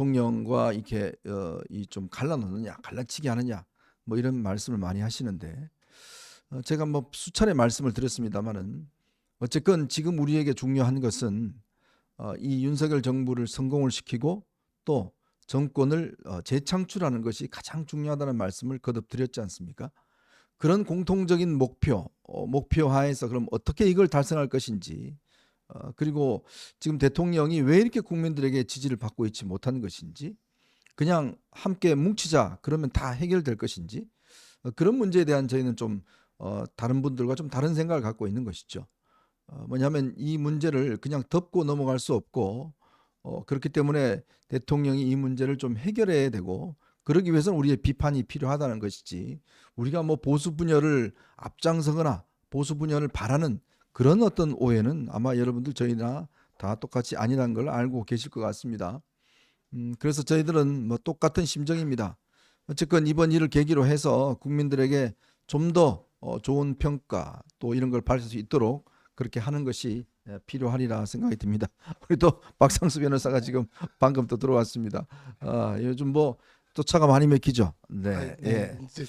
대통령과 이렇게 이 좀 갈라놓느냐, 갈라치기 하느냐, 뭐 이런 말씀을 많이 하시는데 제가 뭐 수차례 말씀을 드렸습니다만은 어쨌건 지금 우리에게 중요한 것은 이 윤석열 정부를 성공을 시키고 또 정권을 재창출하는 것이 가장 중요하다는 말씀을 거듭 드렸지 않습니까? 그런 공통적인 목표 하에서 그럼 어떻게 이걸 달성할 것인지 그리고 지금 대통령이 왜 이렇게 국민들에게 지지를 받고 있지 못하는 것인지 그냥 함께 뭉치자 그러면 다 해결될 것인지 그런 문제에 대한 저희는 좀 다른 분들과 좀 다른 생각을 갖고 있는 것이죠. 뭐냐면 이 문제를 그냥 덮고 넘어갈 수 없고 그렇기 때문에 대통령이 이 문제를 좀 해결해야 되고 그러기 위해서는 우리의 비판이 필요하다는 것이지 우리가 뭐 보수 분열을 앞장서거나 보수 분열을 바라는 그런 어떤 오해는 아마 여러분들 저희나 다 똑같이 아니라는 걸 알고 계실 것 같습니다. 그래서 저희들은 뭐 똑같은 심정입니다. 어쨌건 이번 일을 계기로 해서 국민들에게 좀 더 좋은 평가 또 이런 걸 받을 수 있도록 그렇게 하는 것이 필요하리라 생각이 듭니다. 우리 또 박상수 변호사가 지금 방금 또 들어왔습니다. 요즘 뭐 또 차가 많이 막히죠. 네, 네. 이제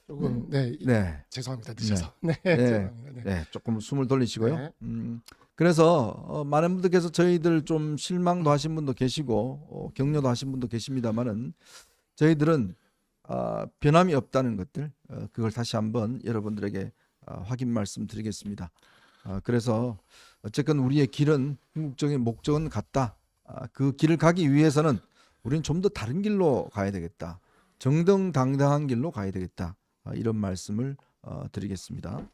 조금 네, 죄송합니다 늦어서. 네, 죄송합니다. 네, 조금 숨을 돌리시고요. 네. 그래서 많은 분들께서 저희들 좀 실망도 하신 분도 계시고 격려도 하신 분도 계십니다만은 저희들은 변함이 없다는 것들 그걸 다시 한번 여러분들에게 확인 말씀드리겠습니다. 그래서 어쨌건 우리의 길은 궁극적인 목적은 같다. 그 길을 가기 위해서는 우리는 좀 더 다른 길로 가야 되겠다. 정정당당한 길로 가야 되겠다. 이런 말씀을 드리겠습니다.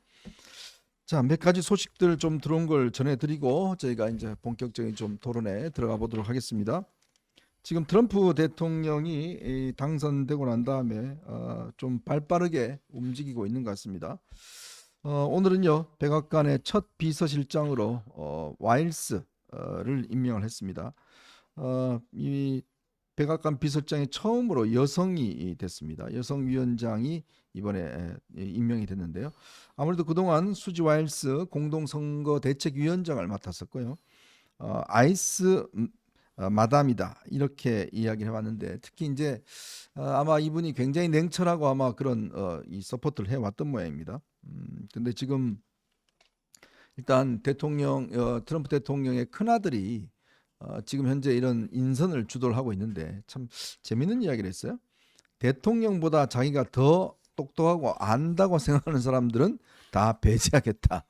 자, 몇 가지 소식들 좀 들어온 걸 전해드리고 저희가 이제 본격적인 좀 토론에 들어가 보도록 하겠습니다. 지금 트럼프 대통령이 당선되고 난 다음에 좀 발빠르게 움직이고 있는 것 같습니다. 오늘은요 백악관의 첫 비서실장으로 와일스를 임명을 했습니다. 이 백악관 비서실장이 처음으로 여성이 됐습니다. 여성 위원장이 이번에 임명이 됐는데요. 아무래도 그동안 수지 와일스 공동선거 대책위원장을 맡았었고요. 아이스 마담이다 이렇게 이야기를 해왔는데 특히 이제 아마 이분이 굉장히 냉철하고 아마 그런 이 서포트를 해왔던 모양입니다. 근데 지금 일단 트럼프 대통령의 큰아들이 지금 현재 이런 인선을 주도를 하고 있는데 참 재밌는 이야기를 했어요. 대통령보다 자기가 더 똑똑하고 안다고 생각하는 사람들은 다 배제하겠다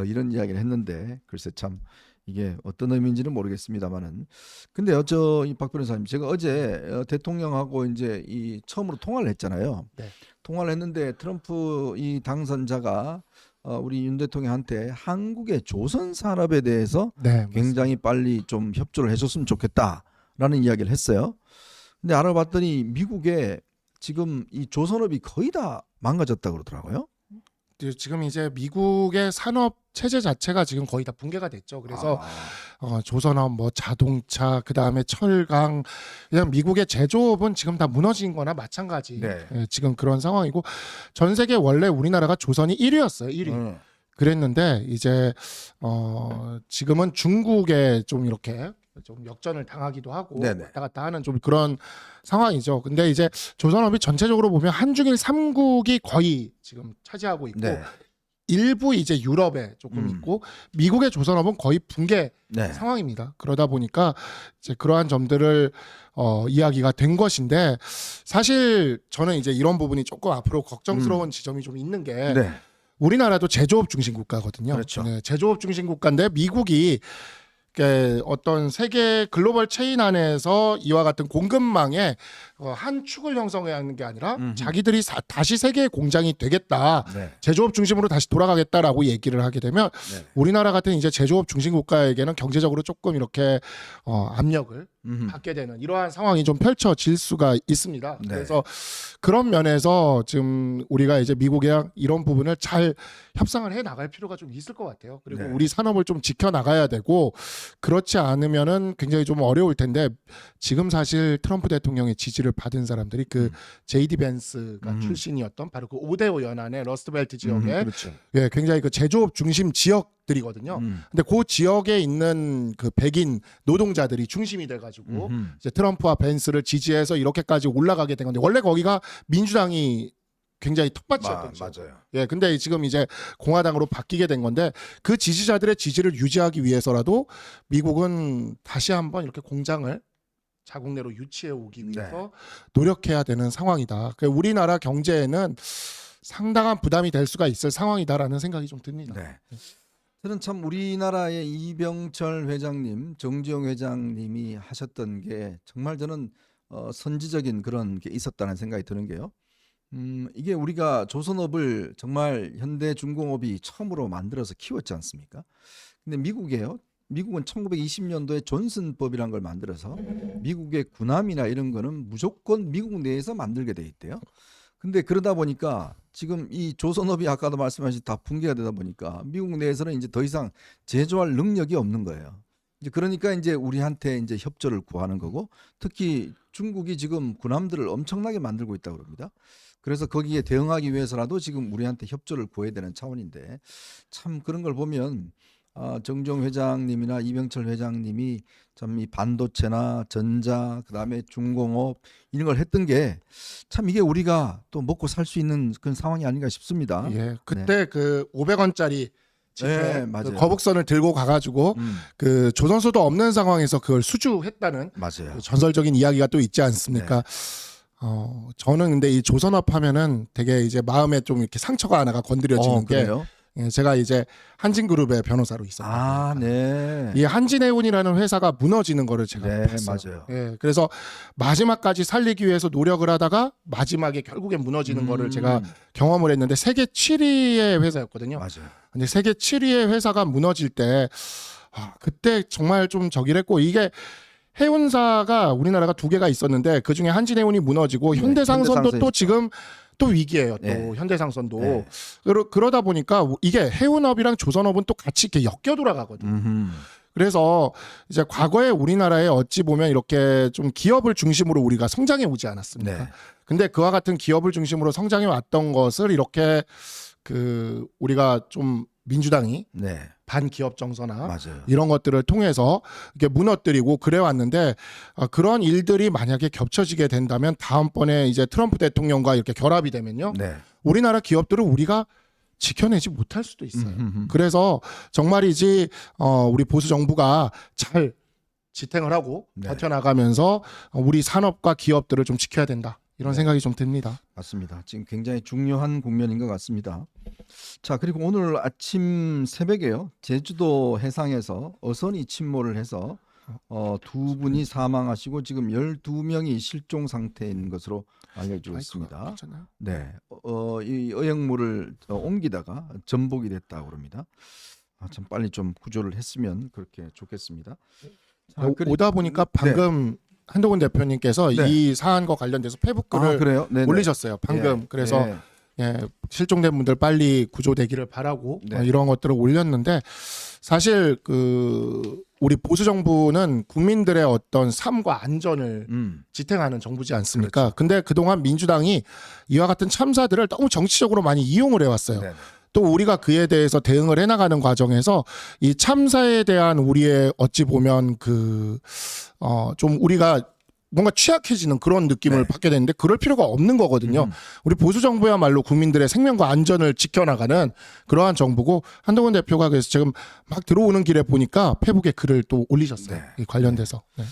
이런 이야기를 했는데 글쎄 참 이게 어떤 의미인지는 모르겠습니다만은 근데요 이 박 변호사님 제가 어제 대통령하고 이제 이 처음으로 통화를 했잖아요. 네. 통화를 했는데 트럼프 이 당선자가 우리 윤 대통령한테 한국의 조선 산업에 대해서 굉장히 빨리 좀 협조를 해줬으면 좋겠다라는 이야기를 했어요. 근데 알아봤더니 미국에 지금 이 조선업이 거의 다 망가졌다고 그러더라고요. 지금 이제 미국의 산업 체제 자체가 지금 거의 다 붕괴가 됐죠. 그래서 조선업, 뭐 자동차, 그 다음에 철강, 그냥 미국의 제조업은 지금 다 무너진 거나 마찬가지. 지금 그런 상황이고 전 세계 원래 우리나라가 조선이 1위였어요. 1위. 그랬는데 이제 지금은 중국에 좀 이렇게 좀 역전을 당하기도 하고 왔다 갔다 하는 좀 그런 상황이죠. 근데 이제 조선업이 전체적으로 보면 한중일 3국이 거의 지금 차지하고 있고 일부 이제 유럽에 조금 있고 미국의 조선업은 거의 붕괴 상황입니다. 그러다 보니까 이제 그러한 점들을 이야기가 된 것인데 사실 저는 이제 이런 부분이 조금 앞으로 걱정스러운 지점이 좀 있는 게 우리나라도 제조업 중심 국가거든요. 그렇죠. 제조업 중심 국가인데 미국이 어떤 세계 글로벌 체인 안에서 이와 같은 공급망에 한 축을 형성해야 하는 게 아니라 자기들이 다시 세계의 공장이 되겠다. 제조업 중심으로 다시 돌아가겠다라고 얘기를 하게 되면 우리나라 같은 이제 제조업 중심 국가에게는 경제적으로 조금 이렇게 압력을 받게 되는 이러한 상황이 좀 펼쳐질 수가 있습니다. 그래서 그런 면에서 지금 우리가 이제 미국이랑 이런 부분을 잘 협상을 해 나갈 필요가 좀 있을 것 같아요. 그리고 우리 산업을 좀 지켜 나가야 되고 그렇지 않으면은 굉장히 좀 어려울 텐데 지금 사실 트럼프 대통령의 지지를 지지를 받은 사람들이 그 JD 벤스가 출신이었던 바로 그 오데오 연안의 러스트벨트 지역에 그렇죠. 예, 굉장히 그 제조업 중심 지역들이거든요. 근데 그 지역에 있는 그 백인 노동자들이 중심이 돼가지고 이제 트럼프와 벤스를 지지해서 이렇게까지 올라가게 된 건데 원래 거기가 민주당이 굉장히 텃밭이었던 지역. 맞아요. 예, 근데 지금 이제 공화당으로 바뀌게 된 건데 그 지지자들의 지지를 유지하기 위해서라도 미국은 다시 한번 이렇게 공장을 자국 내로 유치해 오기 위해서 노력해야 되는 상황이다. 그러니까 우리나라 경제에는 상당한 부담이 될 수가 있을 상황이다라는 생각이 좀 듭니다. 네. 저는 참 우리나라의 이병철 회장님, 정주영 회장님이 하셨던 게 정말 저는 선지적인 그런 게 있었다는 생각이 드는 게요. 이게 우리가 조선업을 정말 현대중공업이 처음으로 만들어서 키웠지 않습니까? 근데 미국에요. 미국은 1920년도에 존슨법이라는 걸 만들어서 미국의 군함이나 이런 거는 무조건 미국 내에서 만들게 돼 있대요. 근데 그러다 보니까 지금 이 조선업이 아까도 말씀하신 다 붕괴가 되다 보니까 미국 내에서는 이제 더 이상 제조할 능력이 없는 거예요. 이제 그러니까 이제 우리한테 이제 협조를 구하는 거고 특히 중국이 지금 군함들을 엄청나게 만들고 있다고 그럽니다. 그래서 거기에 대응하기 위해서라도 지금 우리한테 협조를 구해야 되는 차원인데 참 그런 걸 보면 정종 회장님이나 이병철 회장님이 참 이 반도체나 전자 그다음에 중공업 이런 걸 했던 게 참 이게 우리가 또 먹고 살 수 있는 그런 상황이 아닌가 싶습니다. 예, 그때 그 500원짜리 네, 그 맞아요. 거북선을 들고 가가지고 그 조선소도 없는 상황에서 그걸 수주했다는 맞아요. 그 전설적인 이야기가 또 있지 않습니까? 저는 근데 이 조선업 하면은 되게 이제 마음에 좀 이렇게 상처가 하나가 건드려지는 게 그래요? 예, 제가 이제 한진그룹의 변호사로 있었거든요. 네. 이 한진해운이라는 회사가 무너지는 거를 제가 네, 봤어요. 맞아요. 예, 그래서 마지막까지 살리기 위해서 노력을 하다가 마지막에 결국엔 무너지는 거를 제가 경험을 했는데 세계 7위의 회사였거든요. 맞아요. 근데 세계 7위의 회사가 무너질 때 그때 정말 좀 저기랬고 이게 해운사가 우리나라가 두 개가 있었는데 그 중에 한진해운이 무너지고 현대상선도 현대상선이 또 있죠. 지금 또 위기예요. 또 네. 현대상선도 네. 그러다 보니까 이게 해운업이랑 조선업은 또 같이 이렇게 엮여 돌아가거든요. 그래서 이제 과거에 우리나라에 어찌 보면 이렇게 좀 기업을 중심으로 우리가 성장해 오지 않았습니까? 네. 근데 그와 같은 기업을 중심으로 성장해 왔던 것을 이렇게 그 우리가 좀 민주당이 네. 반기업 정서나 맞아요. 이런 것들을 통해서 이렇게 무너뜨리고 그래 왔는데 그런 일들이 만약에 겹쳐지게 된다면 다음번에 이제 트럼프 대통령과 이렇게 결합이 되면요. 네. 우리나라 기업들을 우리가 지켜내지 못할 수도 있어요. 그래서 정말이지 우리 보수 정부가 잘 지탱을 하고 네. 버텨나가면서 우리 산업과 기업들을 좀 지켜야 된다. 이런 생각이 좀 듭니다. 맞습니다. 지금 굉장히 중요한 국면인 것 같습니다. 자, 그리고 오늘 아침 새벽에요. 제주도 해상에서 어선이 침몰을 해서 두 분이 사망하시고 지금 12명이 실종 상태인 것으로 알려지고 있습니다. 괜찮아요? 네, 이 어획물을 옮기다가 전복이 됐다고 합니다. 참 빨리 좀 구조를 했으면 그렇게 좋겠습니다. 자, 오다 보니까 방금 한동훈 대표님께서 네. 이 사안과 관련돼서 페북글을 그래요? 네네. 올리셨어요. 방금. 예, 그래서 예. 예, 실종된 분들 빨리 구조되기를 바라고 네. 이런 것들을 올렸는데 사실 우리 보수 정부는 국민들의 어떤 삶과 안전을 지탱하는 정부지 않습니까? 그렇죠. 근데 그동안 민주당이 이와 같은 참사들을 너무 정치적으로 많이 이용을 해왔어요. 네네. 또 우리가 그에 대해서 대응을 해나가는 과정에서 이 참사에 대한 우리의 어찌 보면 좀 우리가 뭔가 취약해지는 그런 느낌을 네. 받게 되는데 그럴 필요가 없는 거거든요. 우리 보수 정부야말로 국민들의 생명과 안전을 지켜나가는 그러한 정부고 한동훈 대표가 그래서 지금 막 들어오는 길에 보니까 페북에 글을 또 올리셨어요. 네. 이 관련돼서. 네.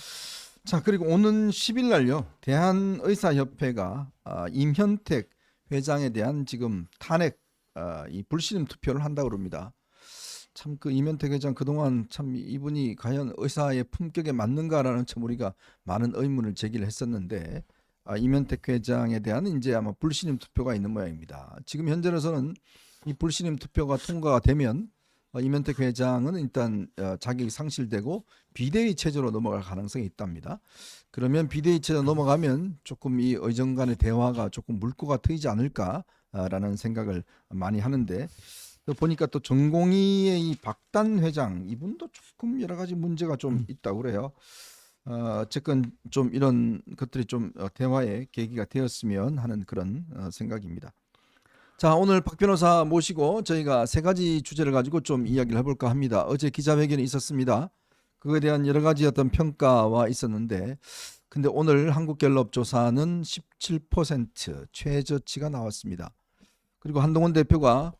자, 그리고 오는 10일 날요. 대한의사협회가 임현택 회장에 대한 지금 탄핵 이 불신임 투표를 한다고 합니다. 참 그 임현택 회장 그동안 참 이분이 과연 의사의 품격에 맞는가라는 참 우리가 많은 의문을 제기를 했었는데 임현택 회장에 대한 이제 아마 불신임 투표가 있는 모양입니다. 지금 현재로서는 이 불신임 투표가 통과가 되면 임현택 회장은 일단 자격이 상실되고 비대위 체제로 넘어갈 가능성이 있답니다. 그러면 비대위 체제로 넘어가면 조금 이 의정 간의 대화가 조금 물꼬가 트이지 않을까라는 생각을 많이 하는데 또 보니까 또 전공의의 이 박단 회장 이분도 조금 여러 가지 문제가 좀 있다고 그래요. 어쨌건 좀 이런 것들이 좀 대화의 계기가 되었으면 하는 그런 생각입니다. 자, 오늘 박 변호사 모시고 저희가 세 가지 주제를 가지고 좀 이야기를 해볼까 합니다. 어제 기자회견이 있었습니다. 그거에 대한 여러 가지 어떤 평가와 있었는데, 근데 오늘 한국갤럽 조사는 17% 최저치가 나왔습니다. 그리고 한동훈 대표가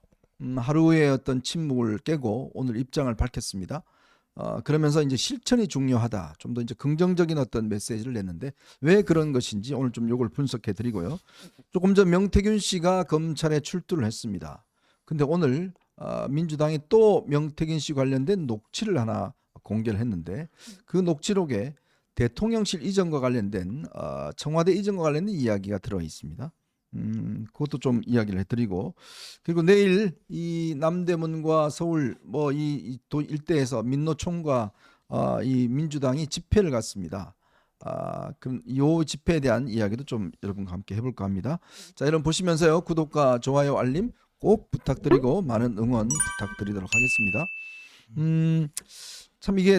하루의 어떤 침묵을 깨고 오늘 입장을 밝혔습니다. 그러면서 이제 실천이 중요하다. 좀 더 이제 긍정적인 어떤 메시지를 냈는데 왜 그런 것인지 오늘 좀 요걸 분석해 드리고요. 조금 전 명태균 씨가 검찰에 출두를 했습니다. 근데 오늘 민주당이 또 명태균 씨 관련된 녹취를 하나 공개를 했는데 그 녹취록에 대통령실 이전과 관련된 청와대 이전과 관련된 이야기가 들어 있습니다. 그것도 좀 이야기를 해드리고, 그리고 내일 이 남대문과 서울 뭐 이 일대에서 민노총과 이 민주당이 집회를 갔습니다. 그럼 이 집회에 대한 이야기도 좀 여러분과 함께 해볼까 합니다. 자, 여러분 보시면서요 구독과 좋아요 알림 꼭 부탁드리고 많은 응원 부탁드리도록 하겠습니다. 참 이게